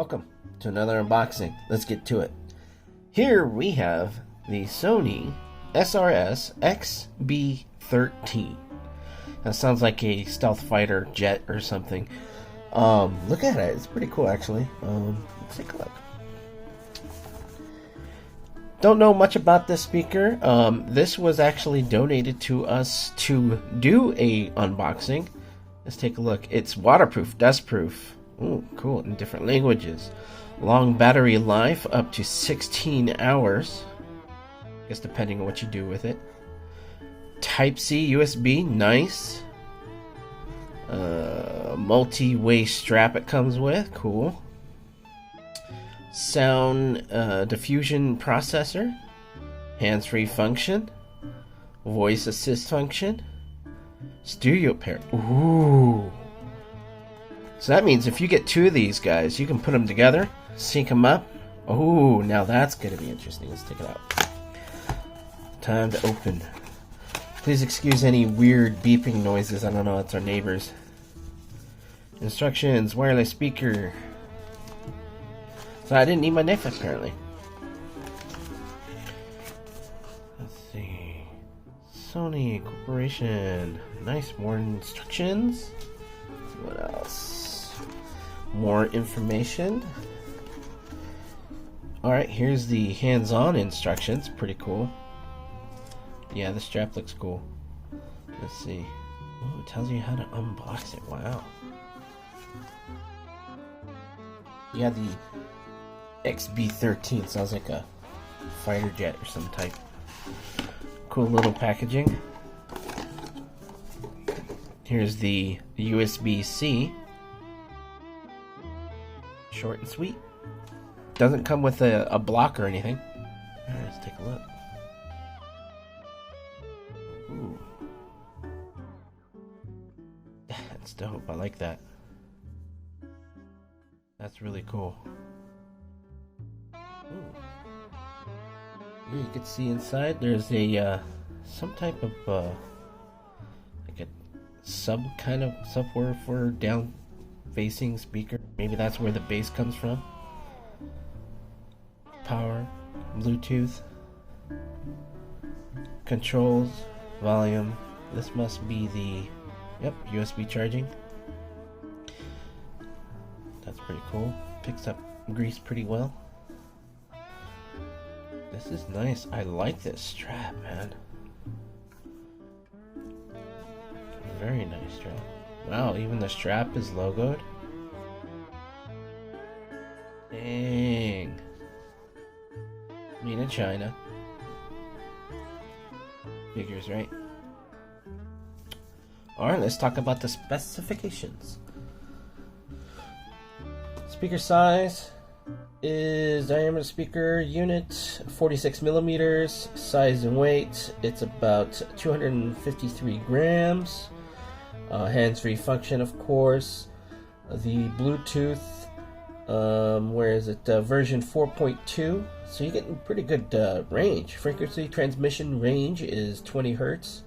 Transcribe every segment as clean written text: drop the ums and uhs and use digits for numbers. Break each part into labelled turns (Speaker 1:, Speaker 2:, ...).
Speaker 1: welcome to another unboxing. Let's get to it. Here we have the Sony SRS XB13. That sounds like a stealth fighter jet or something. Look at it. It's pretty cool, actually. Let's take a look. Don't know much about this speaker. This was actually donated to us to do a unboxing. Let's take a look. It's waterproof, dustproof. Ooh, cool. In different languages. Long battery life, up to 16 hours. I guess depending on what you do with it. Type-C USB, nice. Multi-way strap it comes with, cool. Sound diffusion processor. Hands-free function. Voice assist function. Stereo pair. Ooh. So that means if you get two of these guys, you can put them together, sync them up. Oh, now that's going to be interesting. Let's take it out. Time to open. Please excuse any weird beeping noises. I don't know, it's our neighbors. Instructions, wireless speaker. So I didn't need my knife apparently. Let's see. Sony Corporation. Nice, more instructions. What else? More information. Alright, here's the hands-on instructions. Pretty cool. Yeah, the strap looks cool. Let's see. Oh, it tells you how to unbox it. Wow. Yeah, the XB13 sounds like a fighter jet or some type. Cool little packaging. Here's the USB-C. Short and sweet. Doesn't come with a block or anything. Alright, let's take a look. Ooh. That's dope. I like that. That's really cool. Ooh. You can see inside there's a some type of like a subwoofer down facing speaker. Maybe that's where the bass comes from. Power, Bluetooth, controls, volume. This must be the USB charging. That's pretty cool. Picks up grease pretty well. This is nice. I like this strap, man. Very nice strap. Wow, even the strap is logoed. Dang. Made in China. Figures, right? Alright, let's talk about the specifications. Speaker size is diameter speaker unit 46 millimeters. Size and weight, it's about 253 grams. Hands-free function, of course. The Bluetooth, where is it? Version 4.2. So you're getting pretty good range. Frequency transmission range is 20 hertz,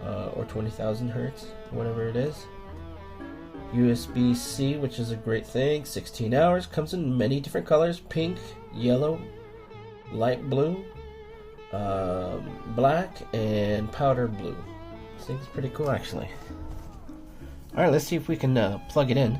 Speaker 1: or 20,000 hertz, whatever it is. USB-C, which is a great thing. 16 hours. Comes in many different colors: pink, yellow, light blue, black, and powder blue. This thing's pretty cool, actually. Alright, let's see if we can plug it in.